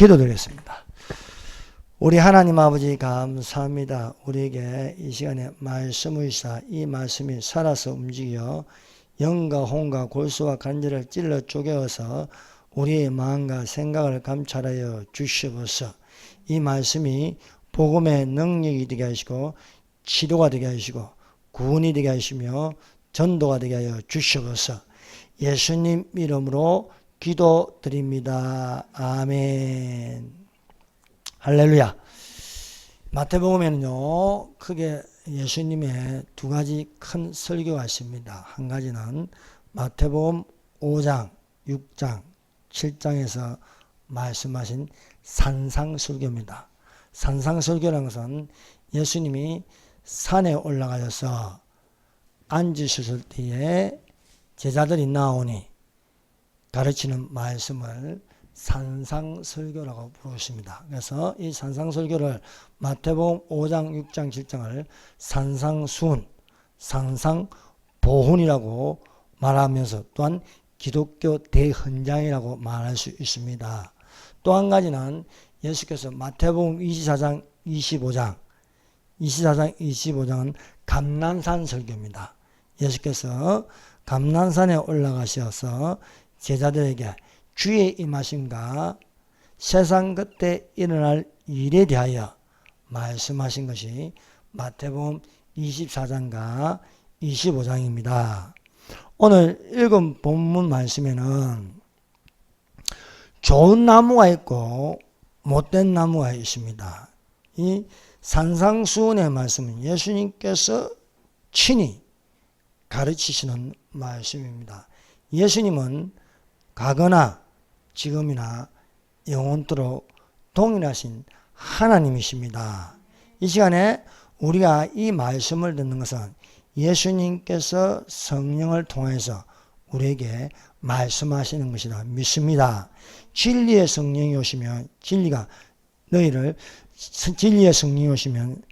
기도드리겠습니다. 우리 하나님 아버지 감사합니다. 우리에게 이 시간에 말씀을 주사 이 말씀이 살아서 움직여 영과 혼과 골수와 관절을 찔러 쪼개어서 우리의 마음과 생각을 감찰하여 주시옵소서. 이 말씀이 복음의 능력이 되게 하시고 치료가 되게 하시고 구원이 되게 하시며 전도가 되게 하여 주시옵소서. 예수님 이름으로 기도드립니다. 아멘. 할렐루야. 마태복음에는요, 크게 예수님의 두 가지 큰 설교가 있습니다. 한 가지는 마태복음 5장, 6장, 7장에서 말씀하신 산상설교입니다. 산상설교라는 것은 예수님이 산에 올라가셔서 앉으셨을 때에 제자들이 나오니 가르치는 말씀을 산상설교라고 부르십니다. 그래서 이 산상설교를 마태복음 5장, 6장, 7장을 산상수훈, 산상보훈이라고 말하면서 또한 기독교 대헌장이라고 말할 수 있습니다. 또 한 가지는 예수께서 마태복음 24장, 25장은 감난산 설교입니다. 예수께서 감난산에 올라가셔서 제자들에게 주의 임하심과 세상 끝에 일어날 일에 대하여 말씀하신 것이 마태복음 24장과 25장입니다. 오늘 읽은 본문 말씀에는 좋은 나무가 있고 못된 나무가 있습니다. 이 산상수훈의 말씀은 예수님께서 친히 가르치시는 말씀입니다. 예수님은 과거나 지금이나 영원토록 동일하신 하나님이십니다. 이 시간에 우리가 이 말씀을 듣는 것은 예수님께서 성령을 통해서 우리에게 말씀하시는 것이라 믿습니다. 진리의 성령이 오시면 진리의 성령이 오시면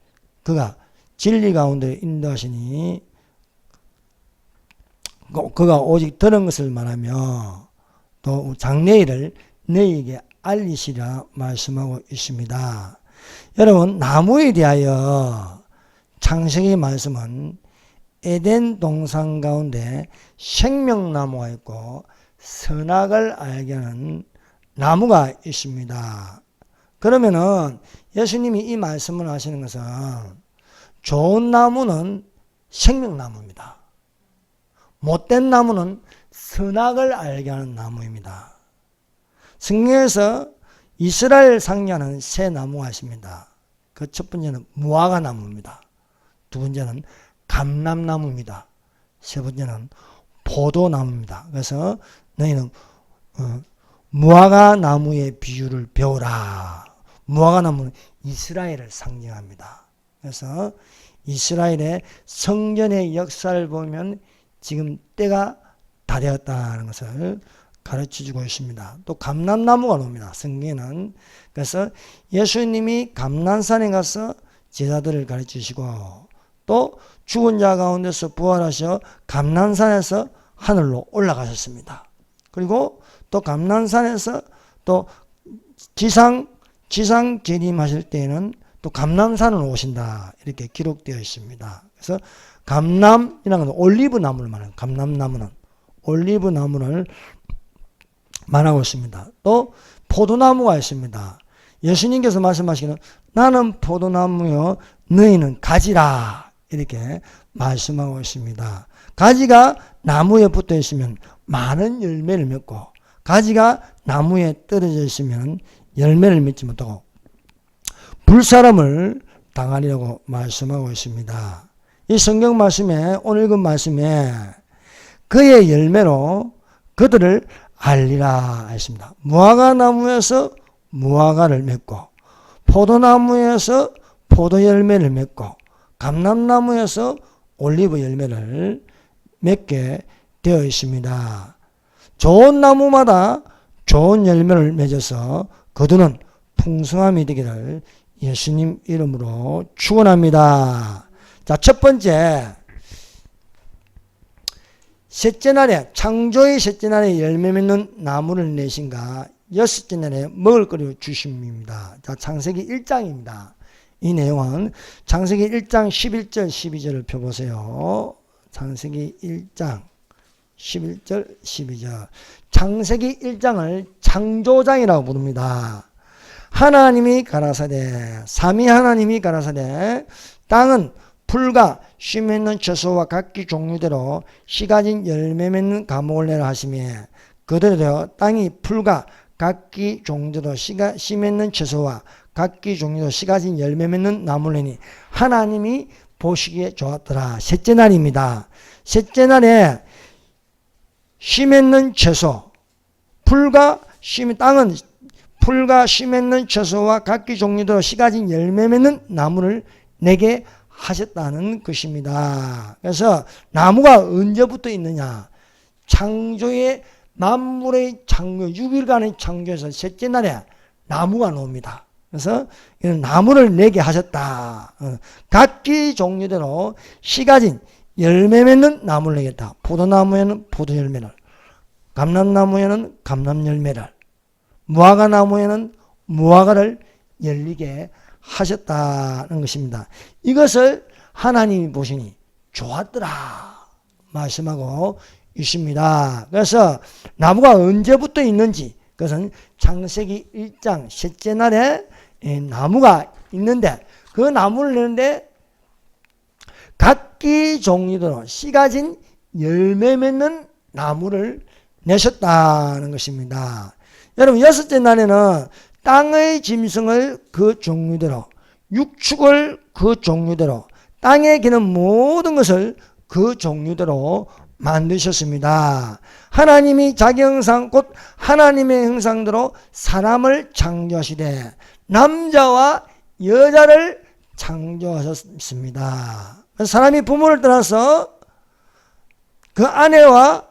그가 진리 가운데 인도하시니 그가 오직 들은 것을 말하며 또 장래일을 너희에게 알리시라 말씀하고 있습니다. 여러분, 나무에 대하여 창세기 말씀은 에덴 동산 가운데 생명나무가 있고 선악을 알게 하는 나무가 있습니다. 그러면은 예수님이 이 말씀을 하시는 것은 좋은 나무는 생명나무입니다. 못된 나무는 선악을 알게 하는 나무입니다. 성경에서 이스라엘 상징하는 세 나무가 있습니다. 그 첫 번째는 무화과 나무입니다. 두 번째는 감람나무입니다. 세 번째는 포도나무입니다. 그래서 너희는 무화과 나무의 비유를 배우라. 무화과 나무는 이스라엘을 상징합니다. 그래서 이스라엘의 성전의 역사를 보면 지금 때가 다 되었다는 것을 가르쳐주고 있습니다. 또 감람나무가 나옵니다. 성경에는. 그래서 예수님이 감람산에 가서 제자들을 가르치시고 또 죽은 자 가운데서 부활하셔 감람산에서 하늘로 올라가셨습니다. 그리고 또 감람산에서 또 지상 재림하실 때에는 또 감람산으로 오신다. 이렇게 기록되어 있습니다. 그래서 감람이라는 것은 올리브 나무를 말하는 감람나무는 올리브 나무를 말하고 있습니다. 또 포도나무가 있습니다. 예수님께서 말씀하시기는 나는 포도나무요 너희는 가지라 이렇게 말씀하고 있습니다. 가지가 나무에 붙어 있으면 많은 열매를 맺고 가지가 나무에 떨어져 있으면 열매를 맺지 못하고 불사람을 당하리라고 말씀하고 있습니다. 이 성경 말씀에 오늘 읽은 말씀에 그의 열매로 그들을 알리라 했습니다. 무화과 나무에서 무화과를 맺고 포도나무에서 포도 열매를 맺고 감람나무에서 올리브 열매를 맺게 되어 있습니다. 좋은 나무마다 좋은 열매를 맺어서 거두는 풍성함이 되기를 예수님 이름으로 축원합니다. 자, 첫 번째, 셋째 날에 창조의 셋째 날에 열매 맺는 나무를 내신가 여섯째 날에 먹을거리를 주심입니다. 자, 창세기 1장입니다. 이 내용은 창세기 1장 11절 12절을 펴보세요. 창세기 1장 11절 12절. 창세기 1장을 창조장이라고 부릅니다. 하나님이 가라사대, 삼위 하나님이 가라사대, 땅은 풀과 씨 맺는 채소와 각기 종류대로 씨 가진 열매 맺는 과목을 내라 하시며, 그대로 땅이 풀과 각기 종류대로 씨 맺는 채소와 각기 종류대로 씨 가진 열매 맺는 나무를 내니 하나님이 보시기에 좋았더라. 셋째 날입니다. 셋째 날에 씨 맺는 채소, 땅은 풀과 씨 맺는 채소와 각기 종류대로 씨 가진 열매 맺는 나무를 내게 하셨다는 것입니다. 그래서 나무가 언제부터 있느냐? 창조의 만물의 창조, 6일간의 창조에서 셋째 날에 나무가 나옵니다. 그래서 이런 나무를 내게 하셨다. 각기 종류대로 씨 가진 열매 맺는 나무를 내겠다. 포도나무에는 포도 열매를, 감람나무에는 감람 열매를, 무화과나무에는 무화과를 열리게 하셨다는 것입니다. 이것을 하나님이 보시니 좋았더라 말씀하고 있습니다. 그래서 나무가 언제부터 있는지, 그것은 창세기 1장 셋째 날에 나무가 있는데, 그 나무를 내는데 각기 종류대로 씨 가진 열매 맺는 나무를 내셨다는 것입니다. 여러분, 여섯째 날에는 땅의 짐승을 그 종류대로, 육축을 그 종류대로, 땅에 기는 모든 것을 그 종류대로 만드셨습니다. 하나님이 자기 형상 곧 하나님의 형상대로 사람을 창조하시되 남자와 여자를 창조하셨습니다. 사람이 부모를 떠나서 그 아내와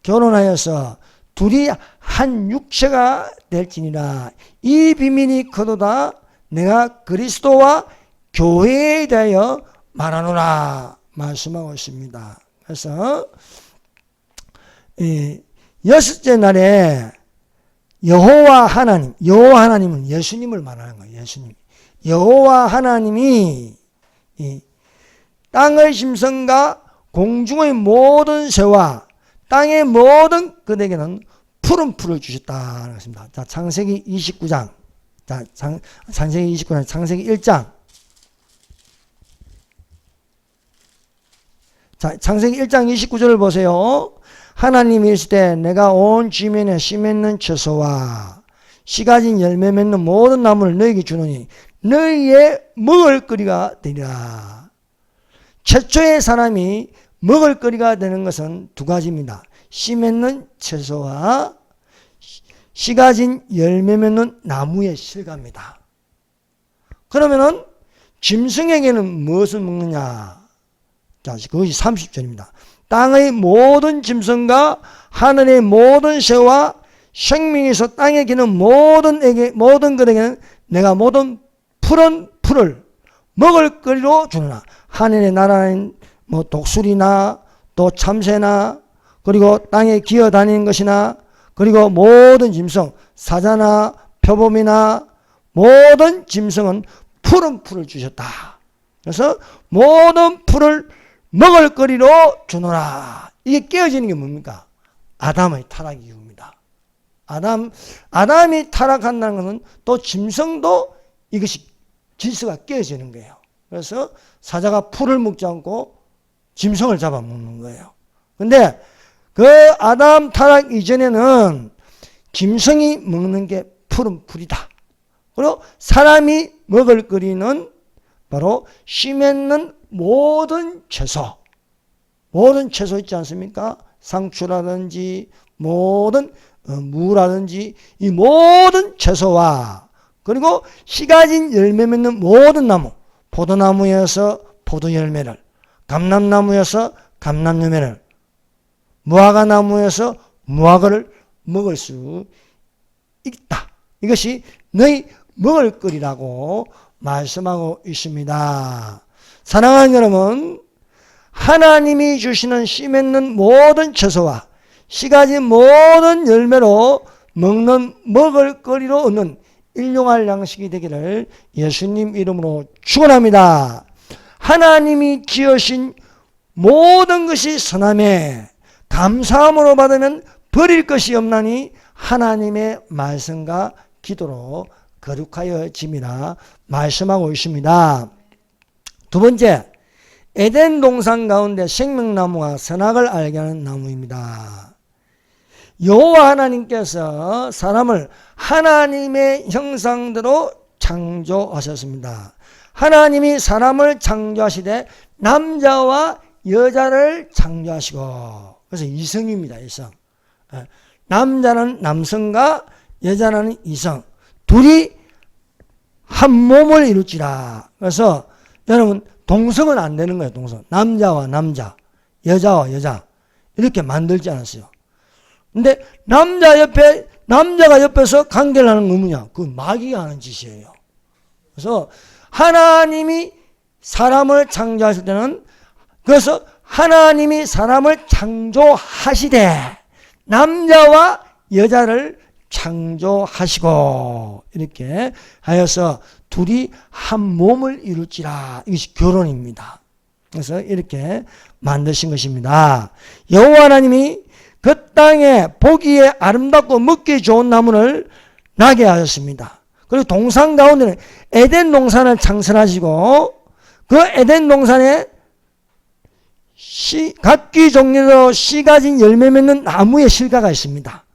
결혼하여서 둘이 한 육체가 될지니라. 이 비밀이 크도다. 내가 그리스도와 교회에 대하여 말하노라 말씀하고 있습니다. 그래서 여섯째 날에 여호와 하나님은 예수님을 말하는 거예요. 예수님. 여호와 하나님이 땅의 짐승과 공중의 모든 새와 땅의 모든 그들에게는 푸른 풀을 주셨다는 것입니다. 자, 창세기 29장. 자, 창세기 29장, 창세기 1장. 자, 창세기 1장 29절을 보세요. 하나님이 있을 때 내가 온 지면에 씨 맺는 채소와 씨 가진 열매 맺는 모든 나무를 너희에게 주노니 너희의 먹을거리가 되리라. 최초의 사람이 먹을거리가 되는 것은 두 가지입니다. 씨 맺는 채소와 씨 가진 열매 맺는 나무의 실과입니다. 그러면은 짐승에게는 무엇을 먹느냐? 자, 그것이 30절입니다. 땅의 모든 짐승과 하늘의 모든 새와 생명에서 땅에 기는 모든 것에게는 내가 모든 푸른 풀을 먹을거리로 주노라. 하늘에 날아다니는 독수리나 또 참새나 그리고 땅에 기어다니는 것이나 그리고 모든 짐승, 사자나 표범이나 모든 짐승은 푸른 풀을 주셨다. 그래서 모든 풀을 먹을거리로 주노라. 이게 깨어지는 게 뭡니까? 아담의 타락 이유입니다. 아담이 타락한다는 것은 또 짐승도 이것이 질서가 깨어지는 거예요. 그래서 사자가 풀을 먹지 않고 짐승을 잡아먹는 거예요. 근데 그 아담 타락 이전에는 짐승이 먹는 게 푸른 풀이다. 그리고 사람이 먹을 거리는 바로 씨 맺는 모든 채소 있지 않습니까? 상추라든지 모든 무라든지 이 모든 채소와 그리고 씨 가진 열매 맺는 모든 나무, 포도나무에서 포도 열매를, 감람나무에서 감람 열매를, 무화과나무에서 무화과를 먹을 수 있다. 이것이 너희 먹을거리라고 말씀하고 있습니다. 사랑하는 여러분, 하나님이 주시는 씨 맺는 모든 채소와 씨 가진 모든 열매로 먹는 먹을거리로 얻는 일용할 양식이 되기를 예수님 이름으로 축원합니다. 하나님이 지으신 모든 것이 선함에 감사함으로 받으면 버릴 것이 없나니 하나님의 말씀과 기도로 거룩하여짐이라 말씀하고 있습니다. 두 번째, 에덴 동산 가운데 생명나무와 선악을 알게 하는 나무입니다. 여호와 하나님께서 사람을 하나님의 형상대로 창조하셨습니다. 하나님이 사람을 창조하시되 남자와 여자를 창조하시고, 그래서 이성입니다. 이성. 남자는 남성과 여자는 이성, 둘이 한 몸을 이룰지라. 그래서 여러분, 동성은 안 되는 거예요. 동성. 남자와 남자, 여자와 여자 이렇게 만들지 않았어요. 근데 남자가 옆에서 관계를 하는 건 뭐냐? 그 마귀가 하는 짓이에요. 그래서 하나님이 사람을 창조하실 때는, 그래서 하나님이 사람을 창조하시되 남자와 여자를 창조하시고 이렇게 하여서 둘이 한 몸을 이룰지라. 이것이 결혼입니다. 그래서 이렇게 만드신 것입니다. 여호와 하나님이 그 땅에 보기에 아름답고 먹기 좋은 나무를 나게 하셨습니다. 그리고 동산 가운데는 에덴 동산을 창설하시고 그 에덴 동산에 각기 종류로 씨 가진 열매 맺는 나무의 실과가 있습니다.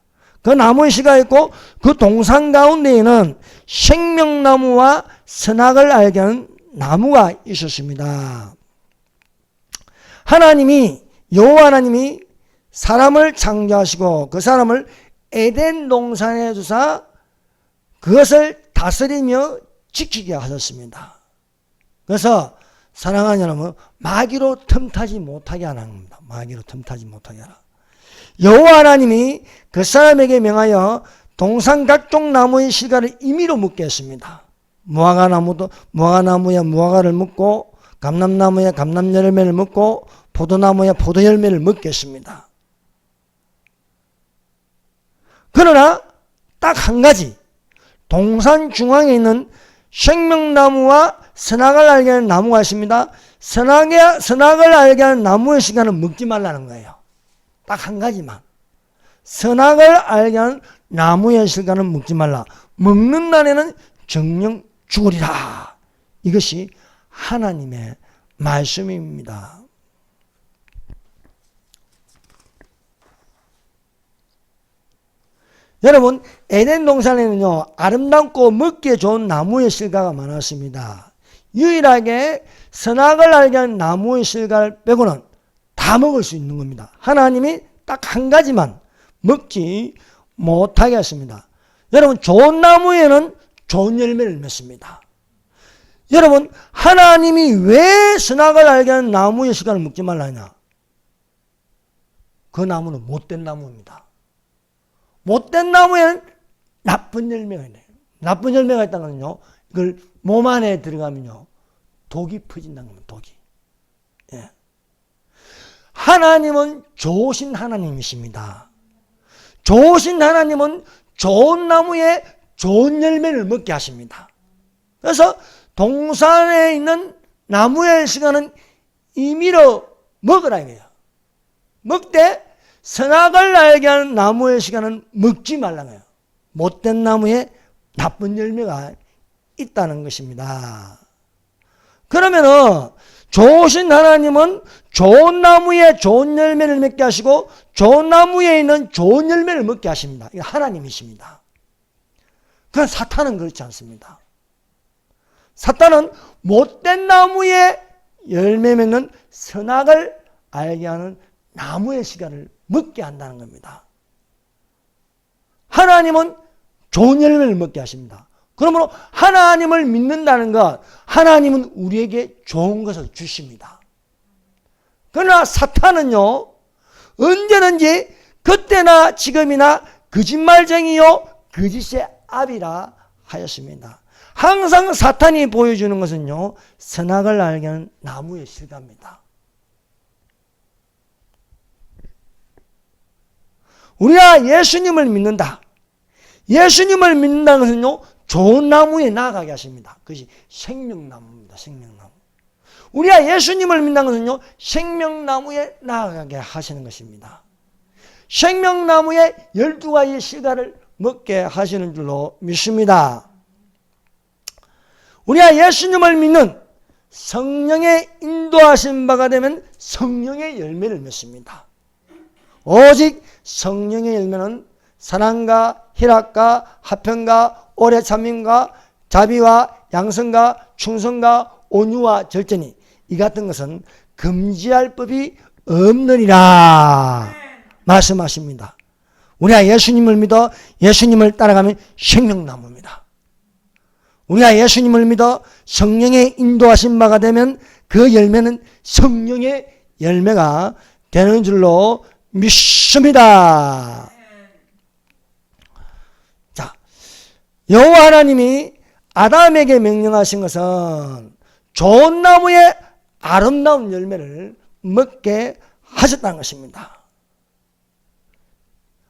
그 나무의 씨가 있고 그 동산 가운데에는 생명나무와 선악을 알게 하는 나무가 있었습니다. 여호와 하나님이 사람을 창조하시고 그 사람을 에덴 동산에 두사 그것을 다스리며 지키게 하셨습니다. 그래서 사랑하는 여러분, 마귀로 틈타지 못하게 하는 겁니다. 마귀로 틈타지 못하게 하라. 여호와 하나님이 그 사람에게 명하여 동산 각종 나무의 실과를 임의로 묻게 했습니다. 무화과나무에 무화과를 묻고, 감람나무에 감람열매를 묻고, 포도나무에 포도열매를 묻게 했습니다. 그러나 딱 한 가지, 동산 중앙에 있는 생명나무와 선악을 알게 하는 나무가 있습니다. 선악을 알게 하는 나무의 실과는 먹지 말라는 거예요. 딱 한 가지만. 선악을 알게 하는 나무의 실과는 먹지 말라. 먹는 날에는 정령 죽으리라. 이것이 하나님의 말씀입니다. 여러분, 에덴 동산에는요, 아름답고 먹기에 좋은 나무의 실과가 많았습니다. 유일하게 선악을 알게 하는 나무의 실과를 빼고는 다 먹을 수 있는 겁니다. 하나님이 딱 한 가지만 먹지 못하게 했습니다. 여러분, 좋은 나무에는 좋은 열매를 맺습니다. 여러분, 하나님이 왜 선악을 알게 하는 나무의 실과를 먹지 말라 하냐? 그 나무는 못된 나무입니다. 못된 나무에는 나쁜 열매가 있네요. 나쁜 열매가 있다는 건요, 이걸 몸 안에 들어가면요, 독이 퍼진다는 겁니다. 독이. 예. 하나님은 좋으신 하나님이십니다. 좋으신 하나님은 좋은 나무에 좋은 열매를 먹게 하십니다. 그래서 동산에 있는 나무의 실과는 임의로 먹으라 이거예요. 먹되 선악을 알게 하는 나무의 실과는 먹지 말라는 거예요. 못된 나무에 나쁜 열매가 있다는 것입니다. 그러면은 좋으신 하나님은 좋은 나무에 좋은 열매를 맺게 하시고 좋은 나무에 있는 좋은 열매를 먹게 하십니다. 이거 하나님이십니다. 그러나 사탄은 그렇지 않습니다. 사탄은 못된 나무에 열매 맺는 선악을 알게 하는 나무의 실과를 먹게 한다는 겁니다. 하나님은 좋은 열매를 먹게 하십니다. 그러므로 하나님을 믿는다는 것, 하나님은 우리에게 좋은 것을 주십니다. 그러나 사탄은요, 언제든지 그때나 지금이나 거짓말쟁이요 거짓의 압이라 하였습니다. 항상 사탄이 보여주는 것은요, 선악을 알게 하는 나무의 실과입니다. 우리가 예수님을 믿는다. 예수님을 믿는다는 것은요, 좋은 나무에 나아가게 하십니다. 그것이 생명나무입니다. 생명나무. 우리가 예수님을 믿는다는 것은요, 생명나무에 나아가게 하시는 것입니다. 생명나무의 12가지 씨가를 먹게 하시는 줄로 믿습니다. 우리가 예수님을 믿는 성령의 인도하신 바가 되면 성령의 열매를 맺습니다. 오직 성령의 열매는 사랑과 희락과 화평과 오래 참음과 자비와 양성과 충성과 온유와 절제니 이 같은 것은 금지할 법이 없느니라 말씀하십니다. 우리가 예수님을 믿어 예수님을 따라가면 생명나무입니다. 우리가 예수님을 믿어 성령의 인도하신 바가 되면 그 열매는 성령의 열매가 되는 줄로 믿습니다. 자, 여호와 하나님이 아담에게 명령하신 것은 좋은 나무의 아름다운 열매를 먹게 하셨다는 것입니다.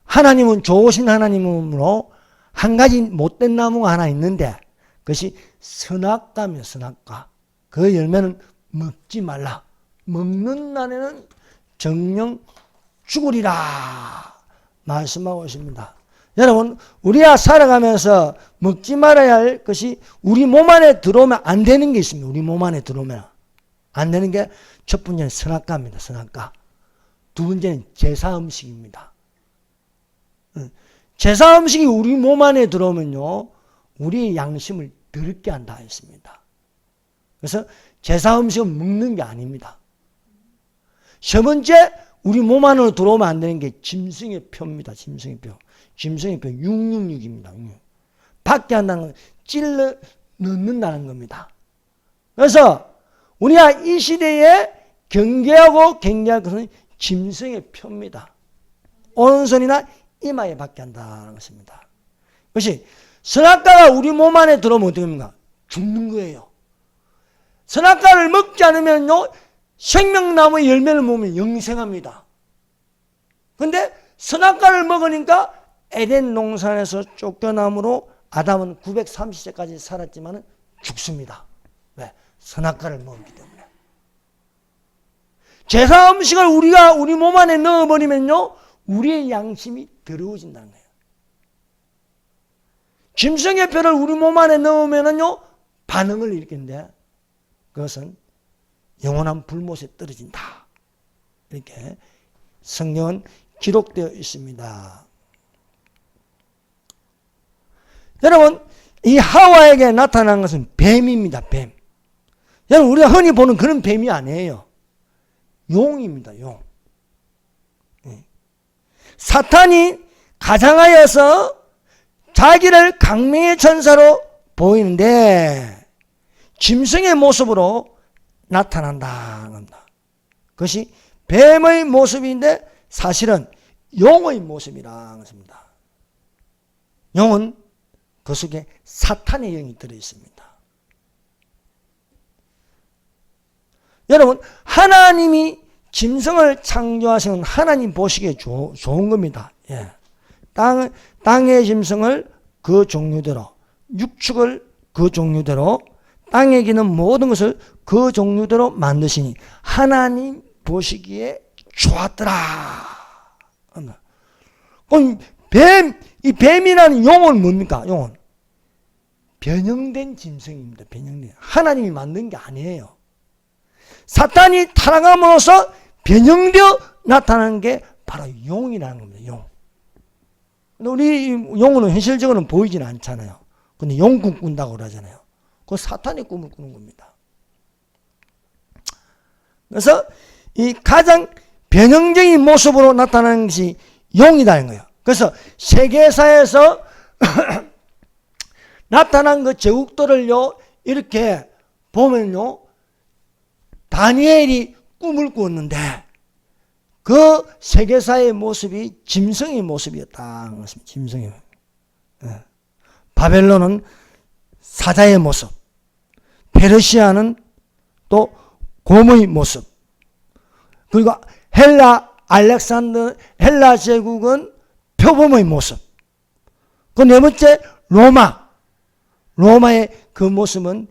하나님은 좋으신 하나님으로 한 가지 못된 나무가 하나 있는데 그것이 선악과며 선악과. 그 열매는 먹지 말라. 먹는 날에는 정령 죽으리라 말씀하고 있습니다. 여러분, 우리가 살아가면서 먹지 말아야 할 것이 우리 몸 안에 들어오면 안 되는 게 있습니다. 우리 몸 안에 들어오면 안 되는 게 첫 번째는 선악과입니다. 선악과. 두 번째는 제사 음식입니다. 제사 음식이 우리 몸 안에 들어오면요, 우리의 양심을 더럽게 한다 했습니다. 그래서 제사 음식은 먹는 게 아닙니다. 세 번째, 우리 몸 안으로 들어오면 안 되는 게 짐승의 표입니다. 짐승의 표. 짐승의 표 666입니다. 밖에 한다는 건 찔러 넣는다는 겁니다. 그래서 우리가 이 시대에 경계하고 경계할 것은 짐승의 표입니다. 오른손이나 이마에 밖에 한다는 것입니다. 그것이 선악과가 우리 몸 안에 들어오면 어떻게 됩니까? 죽는 거예요. 선악과를 먹지 않으면요, 생명나무의 열매를 먹으면 영생합니다. 그런데 선악과를 먹으니까 에덴 동산에서 쫓겨남으로 아담은 930세까지 살았지만 죽습니다. 왜? 선악과를 먹었기 때문에. 제사 음식을 우리가 우리 몸 안에 넣어버리면요, 우리의 양심이 더러워진다는 거예요. 짐승의 뼈를 우리 몸 안에 넣으면요, 반응을 일으키는데 그것은 영원한 불못에 떨어진다. 이렇게 성경은 기록되어 있습니다. 여러분, 이 하와에게 나타난 것은 뱀입니다. 뱀. 여러분, 우리가 흔히 보는 그런 뱀이 아니에요. 용입니다. 용. 사탄이 가장하여서 자기를 강명의 천사로 보이는데 짐승의 모습으로 나타난다는 겁니다. 그것이 뱀의 모습인데 사실은 용의 모습이라는 것입니다. 용은 그 속에 사탄의 영이 들어있습니다. 여러분, 하나님이 짐승을 창조하시는 하나님 보시기에 좋은 겁니다. 예. 땅의 짐승을 그 종류대로, 육축을 그 종류대로, 땅에 기는 모든 것을 그 종류대로 만드시니 하나님 보시기에 좋았더라. 그럼 이 뱀이라는 용어는 뭡니까? 용어는 변형된 짐승입니다. 변형된. 하나님이 만든 게 아니에요. 사탄이 타락함으로써 변형되어 나타나는 게 바로 용이라는 겁니다. 용. 근데 우리 용은 현실적으로는 보이지는 않잖아요. 근데 용꿈 꾼다고 그러잖아요. 그건 사탄의 꿈을 꾸는 겁니다. 그래서 이 가장 변형적인 모습으로 나타나는 것이 용이라는 거예요. 그래서 세계사에서 나타난 그 제국들을요, 이렇게 보면요, 다니엘이 꿈을 꾸었는데 그 세계사의 모습이 짐승의 모습이었다는 것입니다. 짐승의. 바벨론은 사자의 모습, 페르시아는 또 곰의 모습, 그리고 헬라 제국은 표범의 모습, 그 네 번째 로마의 그 모습은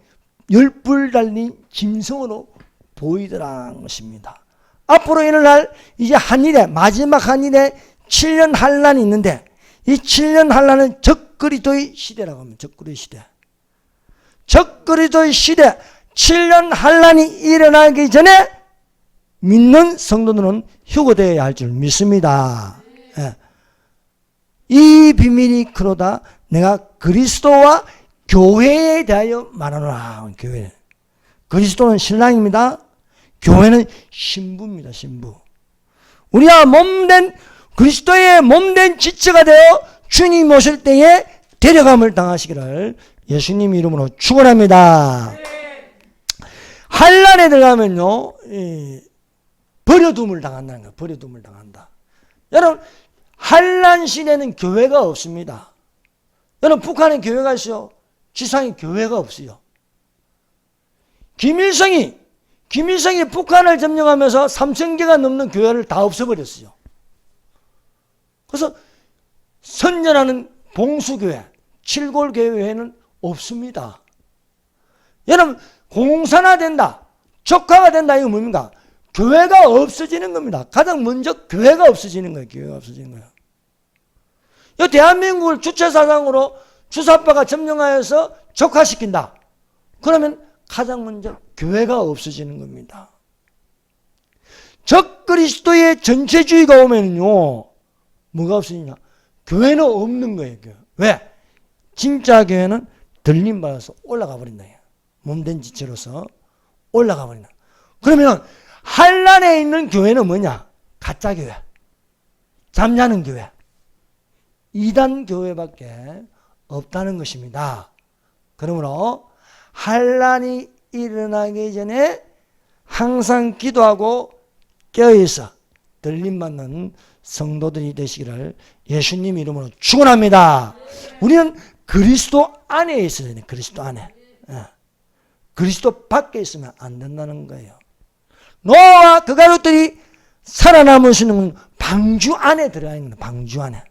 열불 달린 짐승으로 보이더라는 것입니다. 앞으로 일어날 이제 한일에 마지막 한일에 7년 환란이 있는데 이 7년 환란은 적그리스도의 시대라고 합니다. 적그리스도의 시대. 적그리스도의 시대 7년 환란이 일어나기 전에 믿는 성도들은 휴거되어야 할 줄 믿습니다. 예. 이 비밀이 그러다 내가 그리스도와 교회에 대하여 말하노라. 교회. 그리스도는 신랑입니다. 교회는 신부입니다. 신부. 우리가 몸된 그리스도의 몸된 지체가 되어 주님 오실 때에 데려감을 당하시기를 예수님 이름으로 축원합니다. 환란에 들어가면요, 버려둠을 당한다는 거예요. 버려둠을 당한다. 여러분, 환란 시대는 교회가 없습니다. 여러분, 북한에 교회가 있어요. 지상에 교회가 없어요. 김일성이 북한을 점령하면서 3,000개가 넘는 교회를 다 없애버렸어요. 그래서 선전하는 봉수교회, 칠골교회는 없습니다. 여러분, 공산화된다, 적화가 된다, 이거 뭡니까? 교회가 없어지는 겁니다. 가장 먼저 교회가 없어지는 거예요. 교회가 없어지는 거예요. 이 대한민국을 주체사상으로 주사파가 점령하여서 적화시킨다. 그러면 가장 먼저 교회가 없어지는 겁니다. 적그리스도의 전체주의가 오면요, 뭐가 없어지냐? 교회는 없는 거예요. 교회. 왜? 진짜 교회는 들림받아서 올라가 버린다. 몸된 지체로서 올라가 버린다. 그러면 환란에 있는 교회는 뭐냐? 가짜 교회, 잠자는 교회, 이단 교회밖에 없다는 것입니다. 그러므로 환란이 일어나기 전에 항상 기도하고 깨어있어 들림받는 성도들이 되시기를 예수님 이름으로 축원합니다. 우리는 그리스도 안에 있어야 돼요. 그리스도 안에. 그리스도 밖에 있으면 안 된다는 거예요. 노아와 그 가족들이 살아남을 수 있는 건 방주 안에 들어가 있는 거예요. 방주 안에.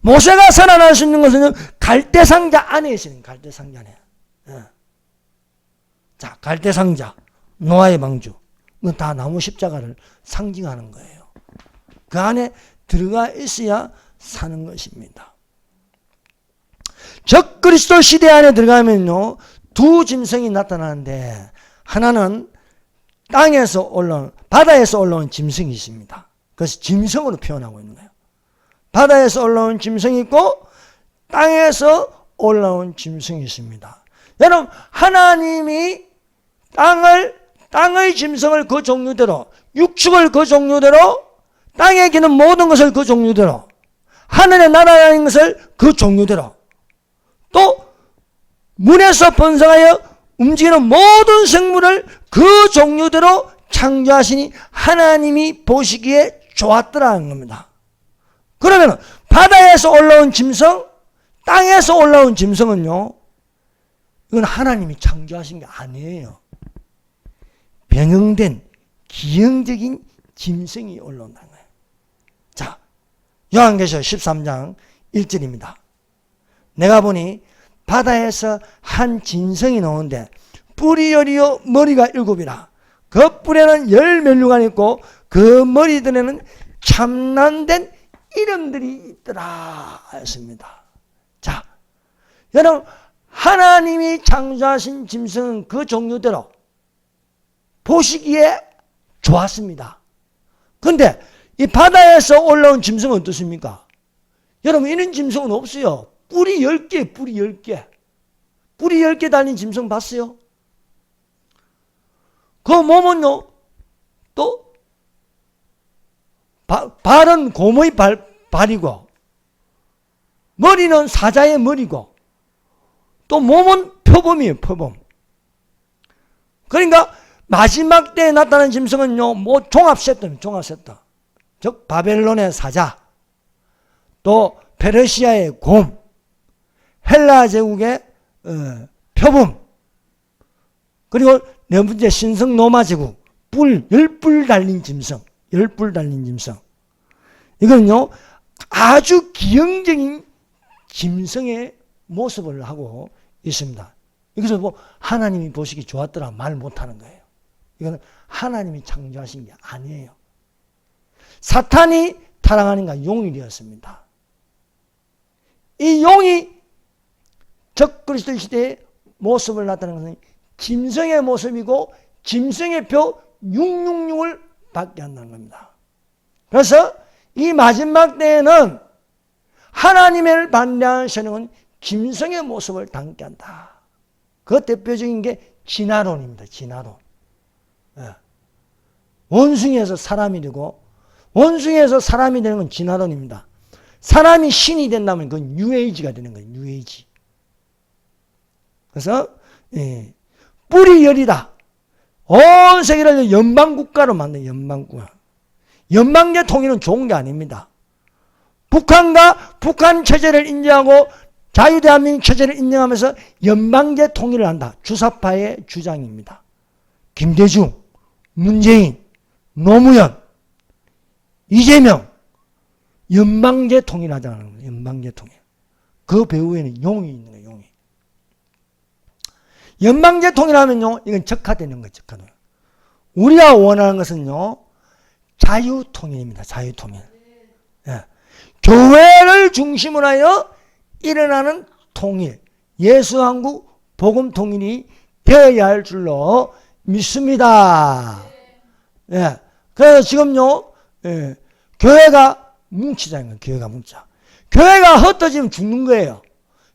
모세가 살아날 수 있는 것은 갈대상자 안에 있어요. 갈대상자 안에. 자, 갈대상자, 노아의 방주. 이건 다 나무 십자가를 상징하는 거예요. 그 안에 들어가 있어야 사는 것입니다. 적그리스도 시대 안에 들어가면요, 두 짐승이 나타나는데 하나는 땅에서 올라온, 바다에서 올라온 짐승이 있습니다. 그래서 짐승으로 표현하고 있는 거예요. 바다에서 올라온 짐승이 있고 땅에서 올라온 짐승이 있습니다. 여러분, 하나님이 땅의 짐승을 그 종류대로, 육축을 그 종류대로, 땅에 기는 모든 것을 그 종류대로, 하늘에 날아다니는 것을 그 종류대로, 또 문에서 번성하여 움직이는 모든 생물을 그 종류대로 창조하시니 하나님이 보시기에 좋았더라는 겁니다. 그러면 바다에서 올라온 짐승, 땅에서 올라온 짐승은요, 이건 하나님이 창조하신 게 아니에요. 변형된 기형적인 짐승이 올라온다는 거예요. 자, 요한계시록 13장 1절입니다. 내가 보니 바다에서 한 짐승이 나오는데 뿔이 열이요 머리가 7이라. 그 뿔에는 10면류관이 있고 그 머리들에는 참난된 이름들이 있더라 했습니다. 자, 여러분, 하나님이 창조하신 짐승은 그 종류대로 보시기에 좋았습니다. 그런데 이 바다에서 올라온 짐승은 어떻습니까? 여러분, 이런 짐승은 없어요. 뿔이 10개, 뿔이 10개. 뿔이 10개 달린 짐승 봤어요? 그 몸은요, 또, 발은 곰의 발이고, 머리는 사자의 머리고, 또 몸은 표범이에요, 표범. 그러니까, 마지막 때에 나타난 짐승은요, 뭐 종합세트입니다, 종합세트. 즉, 바벨론의 사자, 또, 페르시아의 곰, 헬라 제국의 표범, 그리고 네 번째 신성 로마 제국, 10뿔 달린 짐승, 10뿔 달린 짐승. 이거는요, 아주 기형적인 짐승의 모습을 하고 있습니다. 이것을 뭐 하나님이 보시기 좋았더라 말 못하는 거예요. 이거는 하나님이 창조하신 게 아니에요. 사탄이 타락하니까 용이 되었습니다. 이 용이 적그리스도 시대의 모습을 나타내는 것은 짐승의 모습이고 짐승의 표 666을 받게 한다는 겁니다. 그래서 이 마지막 때에는 하나님을 반대하는 세력은 짐승의 모습을 담게 한다. 그 대표적인 게 진화론입니다. 진화론. 원숭이에서 사람이 되고 원숭이에서 사람이 되는 건 진화론입니다. 사람이 신이 된다면 그건 뉴에이지가 되는 거예요. 뉴에이지. 그래서 뿔이 열이다. 온 세계를 연방국가로 만든 연방국가. 연방제 통일은 좋은 게 아닙니다. 북한과 북한 체제를 인정하고 자유대한민국 체제를 인정하면서 연방제 통일을 한다. 주사파의 주장입니다. 김대중, 문재인, 노무현, 이재명 연방제 통일하자는 거예요. 연방제 통일. 그 배후에는 용이 있는 거예요. 용이. 연방제 통일하면요. 이건 적화되는 거예요. 적화는. 우리가 원하는 것은요. 자유통일입니다. 자유통일. 예. 교회를 중심으로 하여 일어나는 통일. 예수한국 복음통일이 되어야 할 줄로 믿습니다. 예. 그래서 지금요. 예. 교회가 뭉치자는 거예요. 교회가 뭉쳐. 교회가 흩어지면 죽는 거예요.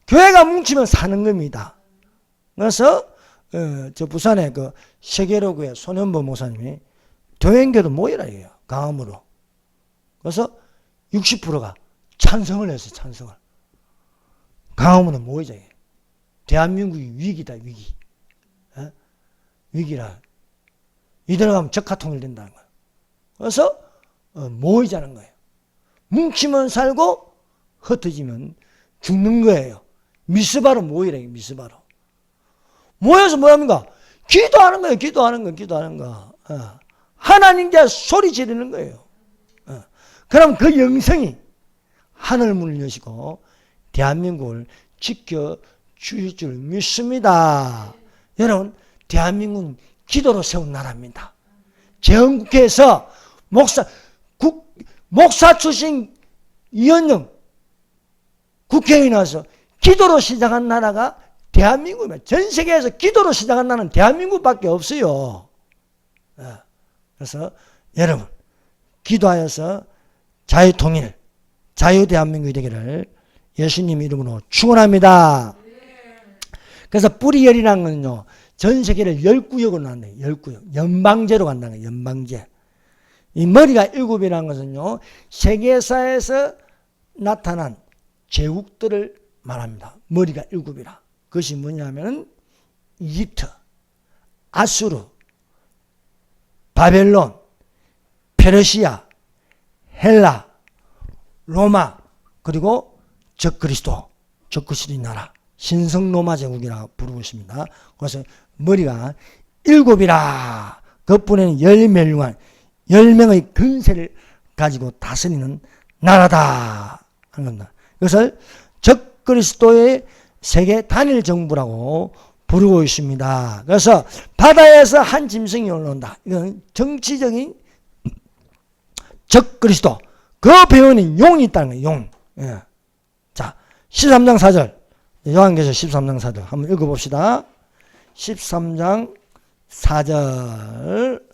교회가 뭉치면 사는 겁니다. 그래서 저 부산의 그 세계로교회 손현보 목사님이 교회인교도 모이라 해요. 강함으로. 그래서 60%가 찬성을 했어요. 찬성을. 강함으로 모이자. 대한민국이 위기다. 위기. 위기라. 이대로 가면 적화통일된다는 거예요. 그래서 모이자는 거예요. 뭉치면 살고 흩어지면 죽는 거예요. 미스바로 모이라. 미스바로. 모여서 뭐합니까? 기도하는 거예요. 기도하는 거. 기도하는 거. 하나님께 소리 지르는 거예요. 그럼 그 영성이 하늘문을 여시고 대한민국을 지켜주실 줄 믿습니다. 여러분, 대한민국은 기도로 세운 나라입니다. 재헌국회에서 목사 출신 이현영 국회의원이 나와서 기도로 시작한 나라가 대한민국입니다. 전 세계에서 기도로 시작한 나라는 대한민국밖에 없어요. 그래서 여러분, 기도하여서 자유통일, 자유대한민국이 되기를 예수님 이름으로 축원합니다. 그래서 뿌리열이라는 건요, 전 세계를 10구역으로 나눈대요. 10구역. 연방제로 간다는 거예요. 연방제. 이 머리가 7이라는 것은요, 세계사에서 나타난 제국들을 말합니다. 머리가 7이라. 그것이 뭐냐면 이집트, 아수르, 바벨론, 페르시아, 헬라, 로마, 그리고 적그리스도의 나라, 신성로마 제국이라고 부르고 있습니다. 그래서 머리가 7이라. 그뿐에는 10명의 근세를 가지고 다스리는 나라다 하는 겁니다. 이것을 적그리스도의 세계 단일 정부라고 부르고 있습니다. 그래서 바다에서 한 짐승이 올라온다. 이건 정치적인 적그리스도. 그 배후에는 용이 있다는 거예요. 용. 예. 자, 13장 4절. 요한계시록 13장 4절 한번 읽어봅시다. 13장 4절.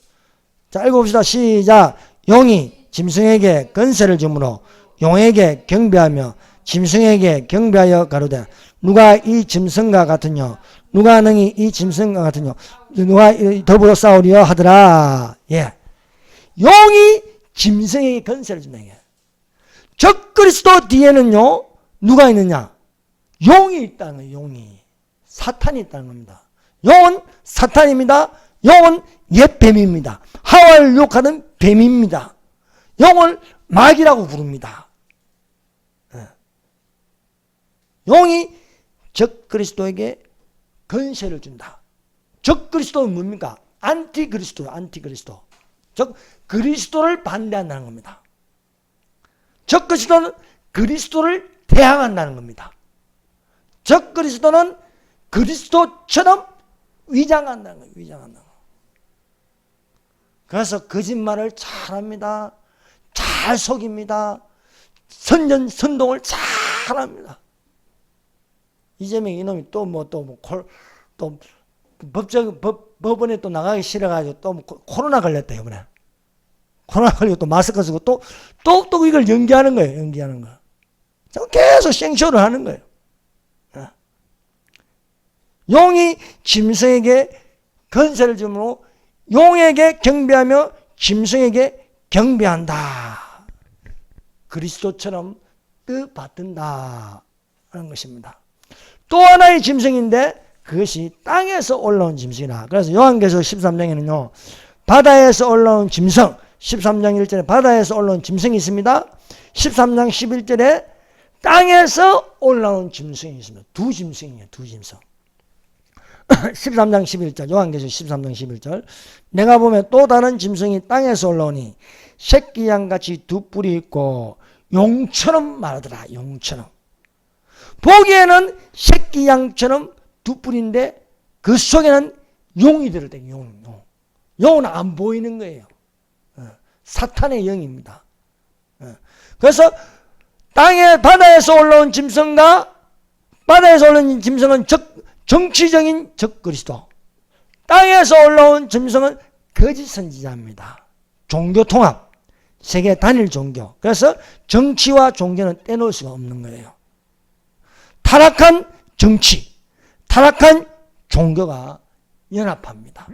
자, 읽어봅시다. 시작. 용이 짐승에게 건세를 주므로 용에게 경배하며 짐승에게 경배하여 가로되 누가 이 짐승과 같으뇨? 누가 능히 이 짐승과 같으뇨? 누가 더불어 싸우리요 하더라. 예. 용이 짐승에게 건세를 준다. 적그리스도 뒤에는요, 누가 있느냐? 용이 있다는 거예요. 용이. 사탄이 있다는 겁니다. 용은 사탄입니다. 용은 옛 뱀입니다. 하와를 욕하는 뱀입니다. 용을 마귀라고 부릅니다. 용이 적그리스도에게 건세를 준다. 적그리스도는 뭡니까? 안티그리스도. 즉 그리스도를 반대한다는 겁니다. 적그리스도는 그리스도를 대항한다는 겁니다. 적 그리스도는 그리스도처럼 위장한다는 거예요. 위장한다는 거예요. 그래서 거짓말을 잘합니다. 잘 속입니다. 선동을 잘합니다. 이재명 이놈이 법원에 또 나가기 싫어가지고 또 코로나 걸렸다 이번에. 코로나 걸리고 또 마스크 쓰고 또 이걸 연기하는 거예요. 연기하는 거. 계속 생쇼를 하는 거예요. 용이 짐승에게 건세를 주므로 용에게 경배하며 짐승에게 경배한다. 그리스도처럼 뜻받든다 하는 것입니다. 또 하나의 짐승인데 그것이 땅에서 올라온 짐승이라. 그래서 요한계시록 13장에는요. 바다에서 올라온 짐승 13장 1절에 바다에서 올라온 짐승이 있습니다. 13장 11절에 땅에서 올라온 짐승이 있습니다. 두 짐승이에요. 두 짐승. 13장 11절 요한계시록 13장 11절 내가 보면 또 다른 짐승이 땅에서 올라오니 새끼 양같이 두 뿔이 있고 용처럼 말하더라. 용처럼. 보기에는 새끼 양처럼 두 뿔인데 그 속에는 용이 들었대. 용은 안 보이는 거예요. 사탄의 영입니다. 그래서 바다에서 올라온 짐승과 바다에서 올라온 짐승은 정치적인 적그리스도, 땅에서 올라온 짐승은 거짓 선지자입니다. 종교 통합, 세계 단일 종교. 그래서 정치와 종교는 떼놓을 수가 없는 거예요. 타락한 정치, 타락한 종교가 연합합니다.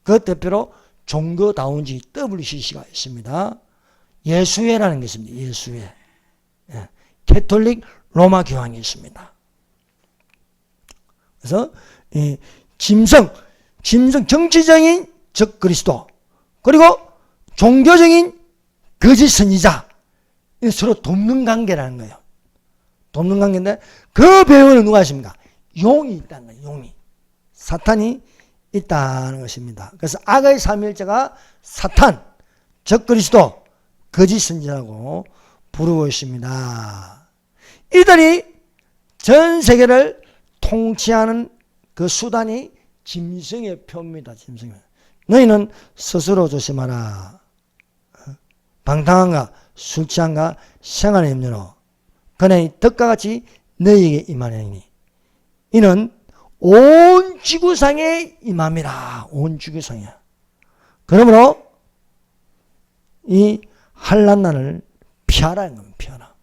그 대표로 종교다운지 WCC가 있습니다. 예수회라는 게 있습니다. 예수회. 캐톨릭 로마 교황이 있습니다. 그래서 이 짐승 정치적인 적그리스도 그리고 종교적인 거짓 선지자 서로 돕는 관계라는 거예요. 돕는 관계인데 그 배후에는 누가 있습니까? 용이 있다는 거예요. 용이. 사탄이 있다는 것입니다. 그래서 악의 삼위일체가 사탄, 적그리스도, 거짓 선지자라고 부르고 있습니다. 이들이 전 세계를 통치하는 그 수단이 짐승의 표입니다. 짐승의. 너희는 스스로 조심하라. 방탕한가 술 취한가 생활의 염려로 그네 덕과 같이 너희에게 임하느니 이는 온 지구상에 임함이라. 온 지구상에. 그러므로 이 환난날을 피하라는 겁니다. 피하라.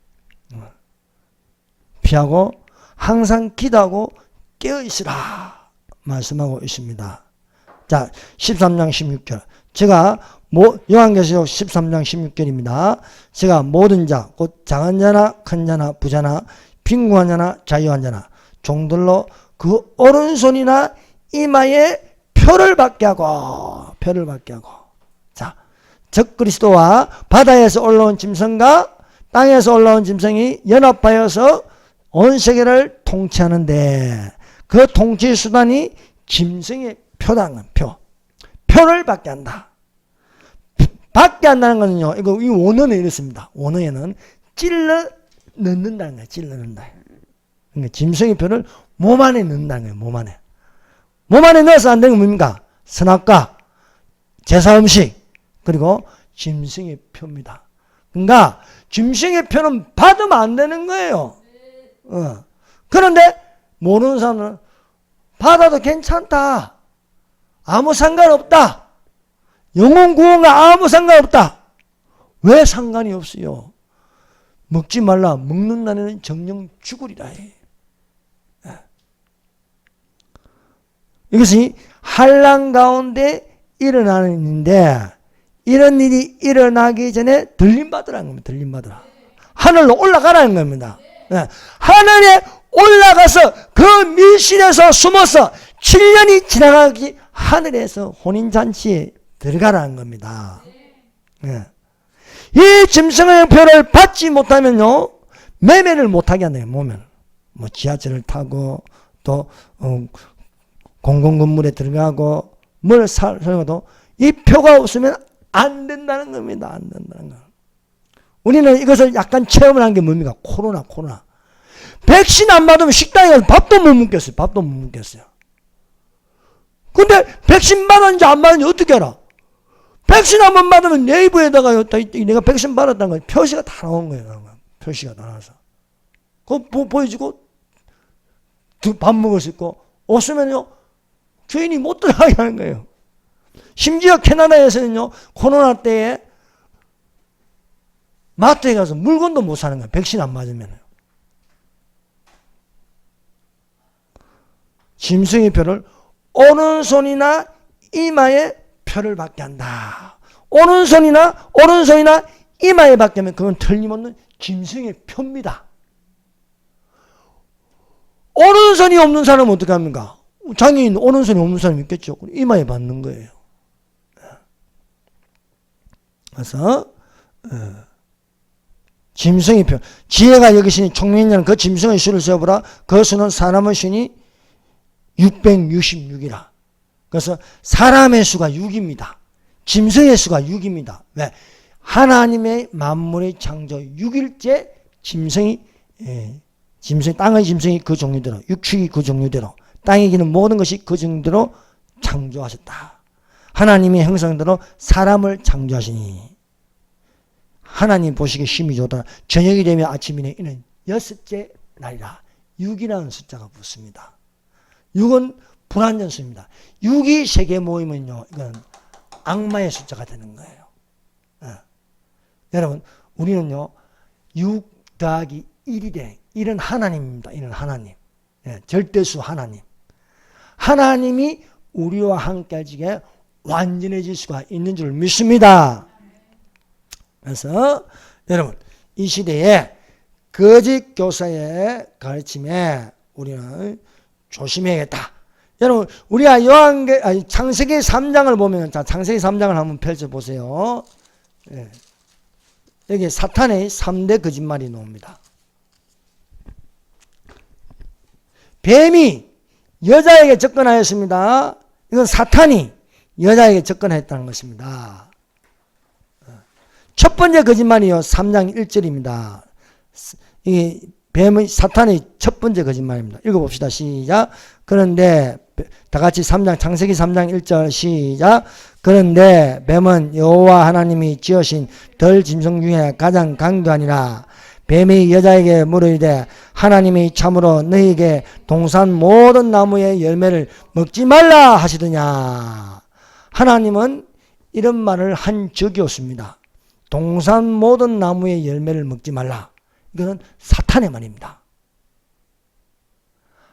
피하고 항상 기도하고 깨어있으라 말씀하고 있습니다. 자, 13장 16절. 제가 요한계시록 13장 16절입니다. 제가 모든 자, 곧 작은 자나 큰 자나 부자나 빈곤한 자나 자유한 자나 종들로 그 오른손이나 이마에 표를 받게 하고 자, 적그리스도와 바다에서 올라온 짐승과 땅에서 올라온 짐승이 연합하여서 온 세계를 통치하는데 그 통치 수단이 짐승의 표라는 표. 표를 받게 한다. 받게 한다는 거는요. 이 원어는 이렇습니다. 원어에는 찔러 넣는다는 거예요. 찔러 넣는다. 그러니까 짐승의 표를 몸 안에 넣는다는 거예요. 몸 안에. 몸 안에 넣어서 안 되는 건 뭡니까? 선악과, 제사 음식, 그리고 짐승의 표입니다. 그러니까 짐승의 표는 받으면 안 되는 거예요. 그런데 모르는 사람은 받아도 괜찮다. 아무 상관없다. 영혼 구원과 아무 상관없다. 왜 상관이 없어요? 먹지 말라. 먹는 날에는 정령 죽으리라 해. 이것이 환난 가운데 일어나는 일인데 이런 일이 일어나기 전에 들림받으라는 겁니다. 들림받으라. 하늘로 올라가라는 겁니다. 하늘에 올라가서 그 밀실에서 숨어서 7년이 지나가기 하늘에서 혼인잔치에 들어가라는 겁니다. 이 짐승의 표를 받지 못하면요 매매를 못하게 한대요. 몸을 뭐 지하철을 타고 또 공공건물에 들어가고 뭘 사려도 이 표가 없으면 안 된다는 겁니다. 안 된다는 거. 우리는 이것을 약간 체험을 한 게 뭡니까? 코로나. 백신 안 맞으면 식당에 가서 밥도 못 먹겠어요. 근데 백신 맞았는지 안 맞았는지 어떻게 알아? 백신 한 번 맞으면 네이버에다가 내가 백신 받았다는 거 표시가 다 나온 거예요. 표시가 다 나와서. 그거 보여주고 밥 먹을 수 있고 없으면요 주인이 못 들어가게 하는 거예요. 심지어 캐나다에서는요 코로나 때에 마트에 가서 물건도 못 사는 거예요. 백신 안 맞으면. 짐승의 표를 오른손이나 이마에 표를 받게 한다. 오른손이나 이마에 받게 하면 그건 틀림없는 짐승의 표입니다. 오른손이 없는 사람은 어떻게 합니까? 장애인 오른손이 없는 사람이 있겠죠. 이마에 받는 거예요. 그래서 짐승의 표. 지혜가 여기시니 총명이라는 그 짐승의 수를 세어보라. 그 수는 사람의 수니 666이라. 그래서 사람의 수가 6입니다. 짐승의 수가 6입니다. 왜? 하나님의 만물의 창조 6일째 짐승이 땅의 짐승이 그 종류대로, 육축이 그 종류대로, 땅에 기는 모든 것이 그 종류대로 창조하셨다. 하나님의 형상대로 사람을 창조하시니 하나님 보시기에 심히 좋다. 저녁이 되면 아침이네. 이는 6째 날이라. 6이라는 숫자가 붙습니다. 6은 불완전 수입니다. 6이 3개 모이면요, 이건 악마의 숫자가 되는 거예요. 여러분, 우리는요, 6 더하기 1이 돼. 1은 하나님입니다. 1은 하나님. 절대수 하나님. 하나님이 우리와 함께 하시기에 완전해질 수가 있는 줄 믿습니다. 그래서 여러분, 이 시대에 거짓 교사의 가르침에 우리는 조심해야겠다. 여러분, 우리가 창세기 3장을 보면, 자, 창세기 3장을 한번 펼쳐보세요. 여기 사탄의 3대 거짓말이 나옵니다. 뱀이 여자에게 접근하였습니다. 이건 사탄이 여자에게 접근했다는 것입니다. 첫 번째 거짓말이요. 3장 1절입니다. 이 뱀의 사탄의 첫 번째 거짓말입니다. 읽어봅시다. 시작. 그런데 다 같이 창세기 3장 1절 시작. 그런데 뱀은 여호와 하나님이 지으신 들 짐승 중에 가장 강도하니라. 뱀이 여자에게 물으되 하나님이 참으로 너희에게 동산 모든 나무의 열매를 먹지 말라 하시더냐. 하나님은 이런 말을 한 적이 없습니다. 동산 모든 나무의 열매를 먹지 말라. 이것은 사탄의 말입니다.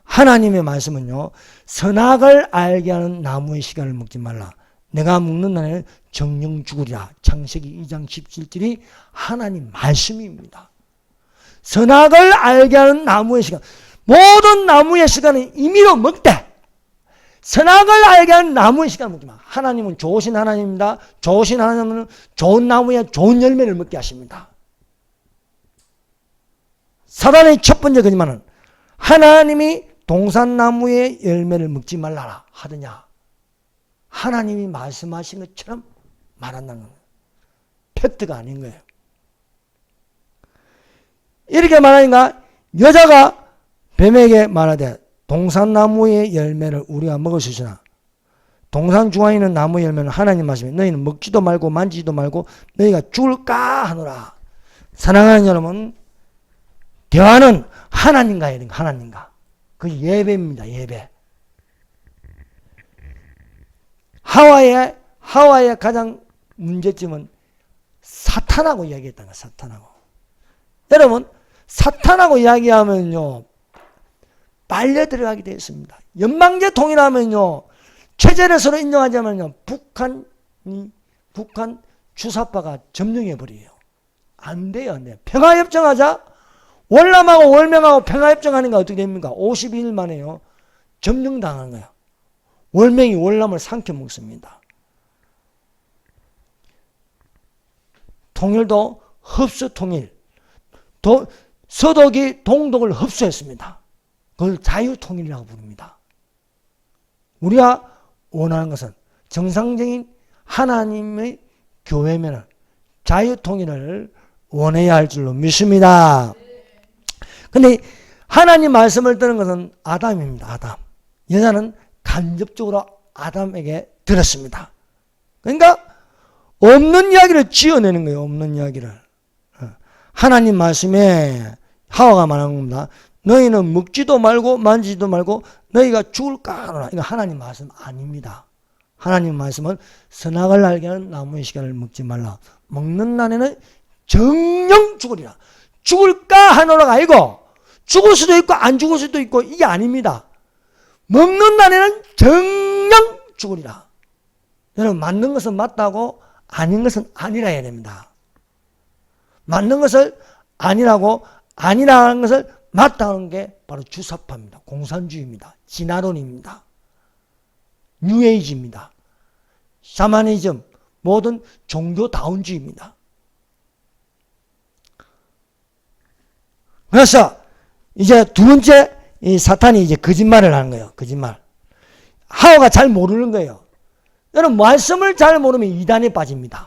하나님의 말씀은요, 선악을 알게 하는 나무의 시간을 먹지 말라. 내가 먹는 날에는 정령 죽으리라. 창세기 2장 17절이 하나님 말씀입니다. 선악을 알게 하는 나무의 시간. 모든 나무의 시간은 임의로 먹되 선악을 알게 하는 나무의 시간을 먹지 마. 하나님은 좋으신 하나님입니다. 좋으신 하나님은 좋은 나무에 좋은 열매를 먹게 하십니다. 사단의 첫 번째 거짓말은 하나님이 동산나무의 열매를 먹지 말라 하더냐. 하나님이 말씀하신 것처럼 말한다는 거예요. 팩트가 아닌 거예요. 이렇게 말하니까 여자가 뱀에게 말하되 동산나무의 열매를 우리가 먹을 수 있으나 동산 중앙에 있는 나무 열매는 하나님 말씀에 너희는 먹지도 말고 만지지도 말고 너희가 죽을까 하노라. 사랑하는 여러분, 대화는 하나님과 해야 됩니다. 하나님과. 그 예배입니다. 예배. 하와의 가장 문제점은 사탄하고 이야기했다는 거예요. 사탄하고. 여러분, 사탄하고 이야기하면요, 빨려 들어가게 되어 있습니다. 연방제 통일하면요, 체제를 서로 인정하자면요, 북한 주사파가 점령해버려요. 안 돼요, 안 돼요. 평화협정하자? 월남하고 월명하고 평화협정하는 게 어떻게 됩니까? 52일 만에요, 점령당한 거예요. 월명이 월남을 삼켜먹습니다. 통일도 흡수 통일. 서독이 동독을 흡수했습니다. 그걸 자유통일이라고 부릅니다. 우리가 원하는 것은 정상적인 하나님의 교회면은 자유통일을 원해야 할 줄로 믿습니다. 근데 하나님 말씀을 들은 것은 아담입니다. 아담. 여자는 간접적으로 아담에게 들었습니다. 그러니까 없는 이야기를 지어내는 거예요. 없는 이야기를. 하나님 말씀에 하와가 말한 겁니다. 너희는 먹지도 말고 만지지도 말고 너희가 죽을까 하노라. 이거 하나님 말씀 아닙니다. 하나님 말씀은 선악을 알게 하는 나무의 시간을 먹지 말라. 먹는 날에는 정령 죽으리라. 죽을까 하노라가 아니고 죽을 수도 있고 안 죽을 수도 있고 이게 아닙니다. 먹는 날에는 정령 죽으리라. 여러분 맞는 것은 맞다고 아닌 것은 아니라 해야 됩니다. 맞는 것을 아니라고 아니라는 것을 맞다는 게 바로 주사파입니다. 공산주의입니다. 진화론입니다. 뉴에이지입니다. 샤머니즘, 모든 종교다운주의입니다. 그래서 이제 두 번째 이 사탄이 이제 거짓말을 하는 거예요. 거짓말. 하와가 잘 모르는 거예요. 여러분 말씀을 잘 모르면 이단에 빠집니다.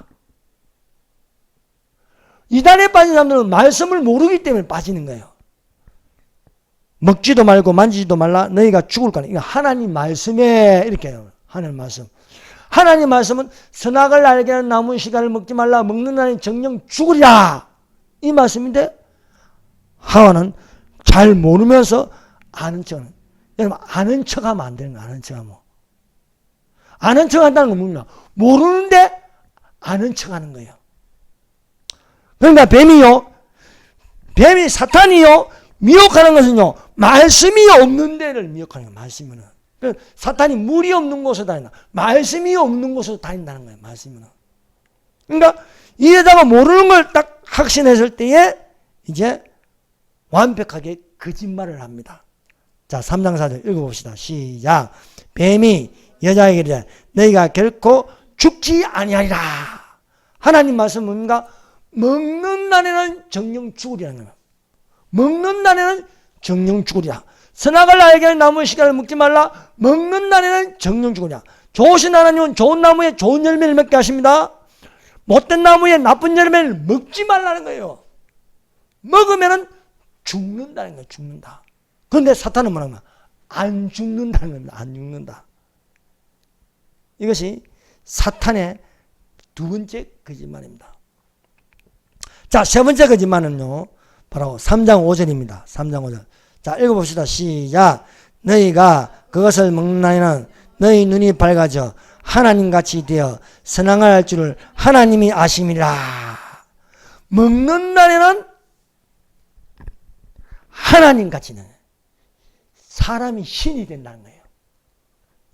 이단에 빠진 사람들은 말씀을 모르기 때문에 빠지는 거예요. 먹지도 말고 만지지도 말라 너희가 죽을 거니. 이거 하나님 말씀에 이렇게 해요. 하나님 말씀. 하나님 말씀은 선악을 알게 하는 나무 시간을 먹지 말라. 먹는 날에 정령 죽으리라. 이 말씀인데 하와는 잘 모르면서 아는 척은. 여러분 아는 척하면 안 되는 거예요. 아는 척하면. 아는 척한다는 건 뭐냐? 모르는데 아는 척하는 거예요. 그러니까 뱀이 사탄이요 미혹하는 것은요 말씀이 없는 데를 미혹하는 거예요. 말씀은 사탄이 물이 없는 곳에 다닌다. 말씀이 없는 곳에 다닌다는 거예요. 말씀은. 그러니까 이 여자가 모르는 걸 딱 확신했을 때에 이제 완벽하게 거짓말을 합니다. 자 3장 4절 읽어봅시다. 시작. 뱀이 여자에게 이르되 너희가 결코 죽지 아니하리라. 하나님 말씀은 뭡니까? 먹는 날에는 정령 죽으리라는 거예요. 먹는 날에는 정령 죽으리라. 선악을 알게 하는 나무의 시간을 먹지 말라. 먹는 날에는 정령 죽으리라. 좋으신 하나님은 좋은 나무에 좋은 열매를 맺게 하십니다. 못된 나무에 나쁜 열매를 먹지 말라는 거예요. 먹으면은 죽는다는 거예요. 죽는다. 그런데 사탄은 뭐라는 거야? 안 죽는다는 겁니다. 안 죽는다. 이것이 사탄의 두 번째 거짓말입니다. 자, 세 번째 거짓말은요, 바로 3장 5절입니다. 3장 5절. 자, 읽어봅시다. 시작. 너희가 그것을 먹는 날에는 너희 눈이 밝아져 하나님같이 되어 선악을 알 줄을 하나님이 아심이라. 먹는 날에는 하나님같이 되는 사람이 신이 된다는 거예요.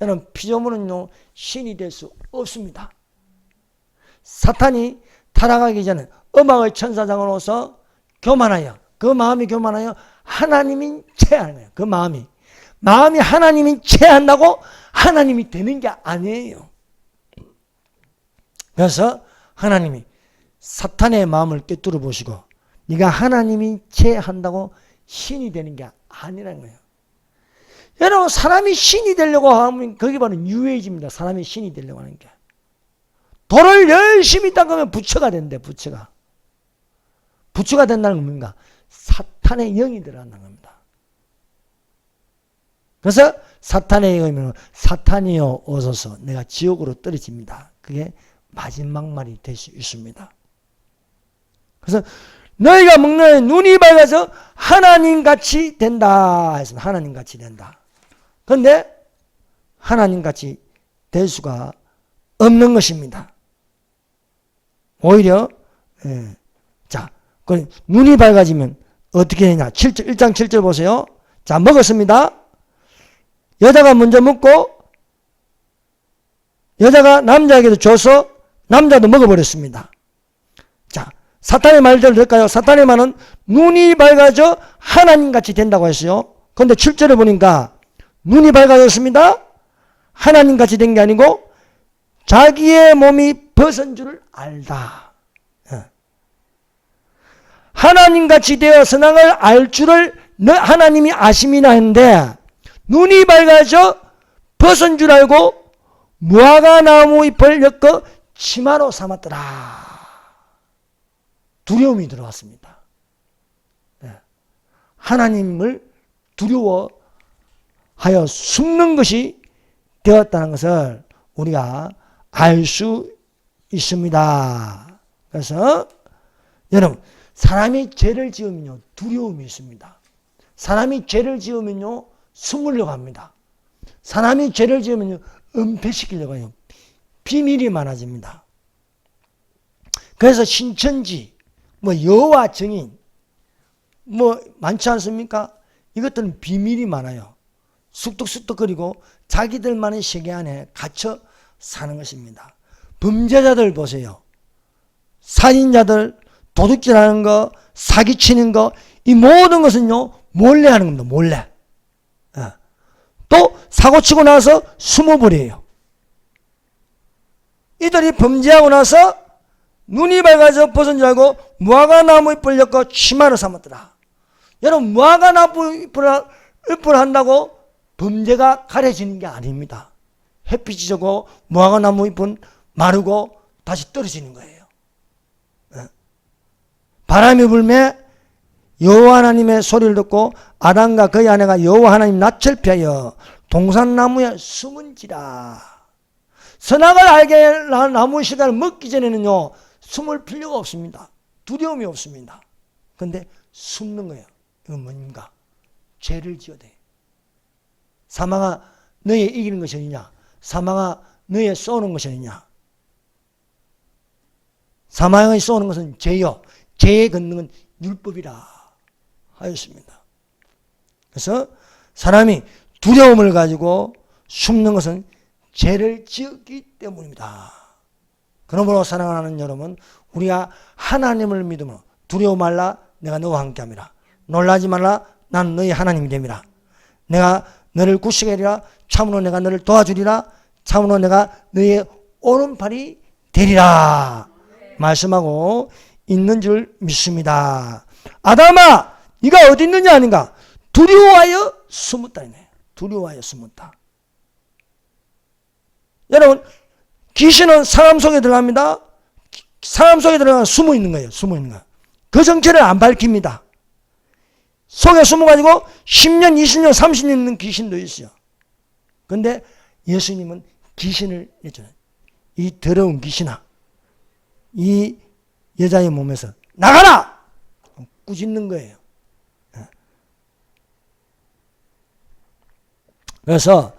여러분 피조물은요 신이 될 수 없습니다. 사탄이 타락하기 전에 음악의 천사장으로서 교만하여 그 마음이 교만하여 하나님이 체하는 거예요. 그 마음이 하나님이 체한다고 하나님이 되는 게 아니에요. 그래서 하나님이 사탄의 마음을 꿰뚫어 보시고 네가 하나님이 체한다고 신이 되는 게 아니라는 거예요. 여러분 사람이 신이 되려고 하면 그게 바로 뉴에이지입니다. 사람이 신이 되려고 하는 게. 돈을 열심히 닦으면 부처가 된대. 부처가 된다는 건 뭔가? 사탄의 영이 들어간다는 겁니다. 그래서 사탄의 영이면 사탄이여 오소서 내가 지옥으로 떨어집니다. 그게 마지막 말이 될 수 있습니다. 그래서 너희가 먹는 눈이 밝아서 하나님같이 된다 했습니다. 하나님같이 된다. 그런데 하나님같이 될 수가 없는 것입니다. 오히려 자, 눈이 밝아지면 어떻게 되냐? 1장 7절 보세요. 자, 먹었습니다. 여자가 먼저 먹고 여자가 남자에게도 줘서 남자도 먹어버렸습니다. 자, 사탄의 말대로 될까요? 사탄의 말은 눈이 밝아져 하나님같이 된다고 했어요. 그런데 7절에 보니까 눈이 밝아졌습니다. 하나님같이 된 게 아니고 자기의 몸이 벗은 줄을 알다. 하나님같이 되어 선악을 알 줄을 하나님이 아심이나 했는데 눈이 밝아져 벗은 줄 알고 무화과 나무 잎을 엮어 치마로 삼았더라. 두려움이 들어왔습니다. 하나님을 두려워하여 숨는 것이 되었다는 것을 우리가 알 수 있습니다. 그래서 여러분, 사람이 죄를 지으면요 두려움이 있습니다. 사람이 죄를 지으면요 숨으려고 합니다. 사람이 죄를 지으면요 은폐시키려고 해요. 비밀이 많아집니다. 그래서 신천지, 여호와 증인, 많지 않습니까? 이것들은 비밀이 많아요. 쑥덕쑥덕거리고 자기들만의 세계 안에 갇혀 사는 것입니다. 범죄자들 보세요. 살인자들, 도둑질하는 거, 사기치는 거, 이 모든 것은요 몰래 하는 겁니다. 몰래. 또 사고치고 나서 숨어버려요. 이들이 범죄하고 나서 눈이 밝아져 벗은 줄 알고 무화과나무 잎을 엮어 치마로 삼았더라. 여러분, 무화과나무 잎을 한다고 범죄가 가려지는 게 아닙니다. 햇빛이 져고 무화과나무 잎은 마르고 다시 떨어지는 거예요. 바람이 불매 여호와 하나님의 소리를 듣고 아담과 그의 아내가 여호와 하나님 낯을 피하여 동산나무에 숨은지라. 선악을 알게 할 나무 씨앗을 먹기 전에는요 숨을 필요가 없습니다. 두려움이 없습니다. 그런데 숨는 거예요. 이건 뭔가 죄를 지어대. 사망아 너의 이기는 것이 아니냐? 사망아 너의 쏘는 것이 아니냐? 사망이 쏘는 것은 죄요, 죄의 권능은 율법이라 하였습니다. 그래서 사람이 두려움을 가지고 숨는 것은 죄를 지었기 때문입니다. 그러므로 사랑하는 여러분, 우리가 하나님을 믿으면 두려워 말라, 내가 너와 함께함이라. 놀라지 말라, 나는 너희 하나님이 됨이라. 내가 너를 굳세게 하리라. 참으로 내가 너를 도와주리라. 참으로 내가 너의 오른팔이 되리라. 말씀하고 있는 줄 믿습니다. 아담아, 네가 어디 있느냐 아닌가? 두려워하여 숨었다네. 두려워하여 숨었다. 여러분, 귀신은 사람 속에 들어갑니다. 사람 속에 들어가면 숨어 있는 거예요. 숨어 있는 거. 그 정체를 안 밝힙니다. 속에 숨어가지고 10년, 20년, 30년 있는 귀신도 있어요. 그런데 예수님은 귀신을 냈잖아요. 이 더러운 귀신아, 이 여자의 몸에서 나가라! 꾸짖는 거예요. 그래서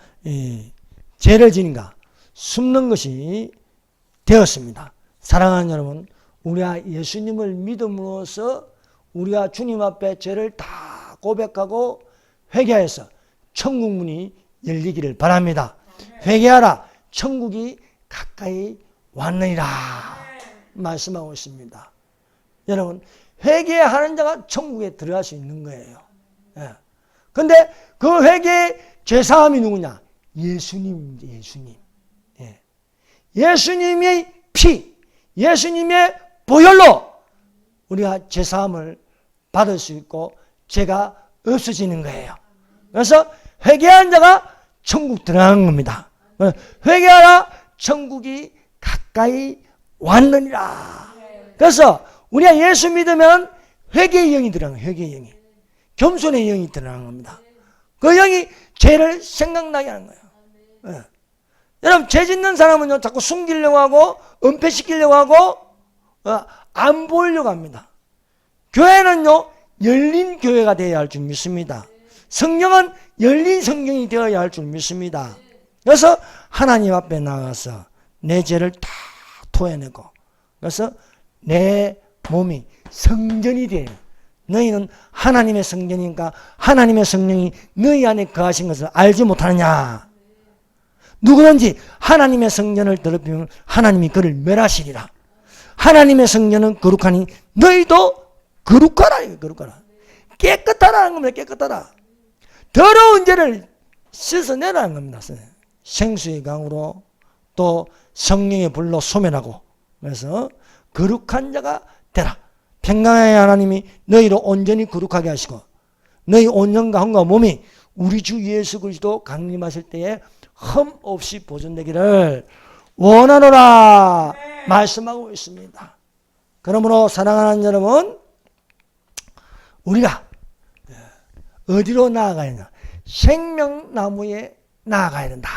죄를 지니까 숨는 것이 되었습니다. 사랑하는 여러분, 우리가 예수님을 믿음으로써 우리가 주님 앞에 죄를 다 고백하고 회개해서 천국 문이 열리기를 바랍니다. 회개하라, 천국이 가까이 왔느니라 말씀하고 있습니다. 여러분, 회개하는 자가 천국에 들어갈 수 있는 거예요. 그런데 그 회개의 죄사함이 누구냐? 예수님입니다. 예수님. 예수님의 피, 예수님의 보혈로 우리가 죄사함을 받을 수 있고 죄가 없어지는 거예요. 그래서 회개한 자가 천국 들어가는 겁니다. 회개하라, 천국이 가까이 왔느니라. 그래서 우리가 예수 믿으면 회개의 영이 들어가는 거예요. 회개의 영이. 겸손의 영이 들어가는 겁니다. 그 영이 죄를 생각나게 하는 거예요. 여러분, 죄 짓는 사람은요 자꾸 숨기려고 하고 은폐시키려고 하고 안 보이려고 합니다. 교회는요 열린 교회가 되어야 할 줄 믿습니다. 성경은 열린 성경이 되어야 할 줄 믿습니다. 그래서 하나님 앞에 나가서 내 죄를 다 토해내고, 그래서 내 몸이 성전이 돼요. 너희는 하나님의 성전이니까 하나님의 성령이 너희 안에 거하신 것을 알지 못하느냐. 누구든지 하나님의 성전을 더럽히면 하나님이 그를 멸하시리라. 하나님의 성전은 거룩하니 너희도 거룩하라. 거룩하라. 깨끗하라는 겁니다. 깨끗하라. 더러운 죄를 씻어내라는 겁니다. 생수의 강으로 또 성령의 불로 소멸하고, 그래서 거룩한 자가 되라. 평강의 하나님이 너희를 온전히 거룩하게 하시고 너희 온전과 혼과 몸이 우리 주 예수 그리스도 강림하실 때에 흠 없이 보존되기를 원하노라 말씀하고 있습니다. 그러므로 사랑하는 여러분, 우리가 어디로 나아가야 되냐? 생명나무에 나아가야 된다.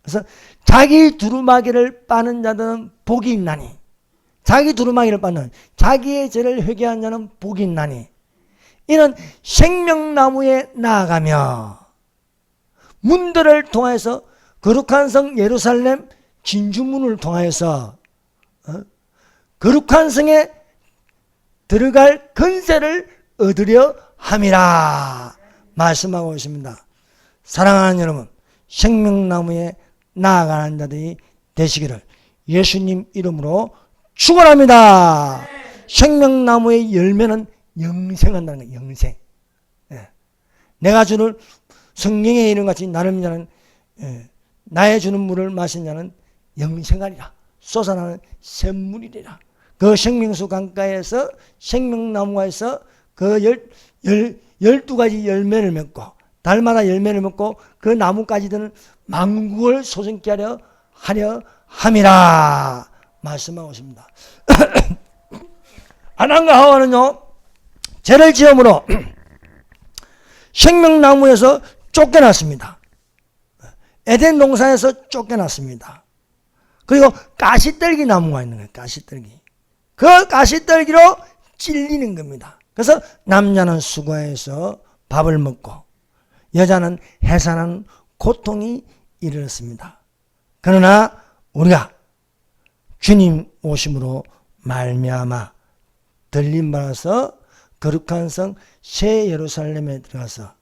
그래서 자기 두루마기를 빠는 자들은 복이 있나니, 자기 두루마기를 빠는 자기의 죄를 회개한 자는 복이 있나니, 이는 생명나무에 나아가며 문들을 통하여서 거룩한 성 예루살렘 진주문을 통하여서 거룩한 성에 들어갈 권세를 얻으려 함이라 말씀하고 있습니다. 사랑하는 여러분, 생명나무에 나아가는 자들이 되시기를 예수님 이름으로 축원합니다. 생명나무의 열매는 영생한다는 거예요. 영생. 내가 주는 성령의 이름 같이 나를 믿는 나의 주는 물을 마신 자는 영생하리라. 솟아나는 샘물이리라. 그 생명수 강가에서 생명나무에서 그 12가지 열매를 맺고 달마다 열매를 맺고 그 나무까지는 만국을 소생케 하려 함이라 말씀하고 있습니다. 아담과 하와는요, 죄를 지음으로 생명나무에서 쫓겨났습니다. 에덴 동산에서 쫓겨났습니다. 그리고 가시떨기 나무가 있는 거예요. 가시떨기. 그 가시떨기로 찔리는 겁니다. 그래서 남자는 수고해서 밥을 먹고 여자는 해산하는 고통이 이르렀습니다. 그러나 우리가 주님 오심으로 말미암아 들림 받아서 거룩한 성 새 예루살렘에 들어가서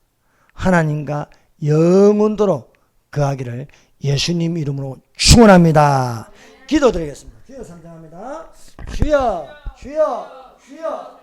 하나님과 영원토록 거하기를 예수님 이름으로 축원합니다. 기도드리겠습니다. 주여 삼장합니다. 주여 주여 주여.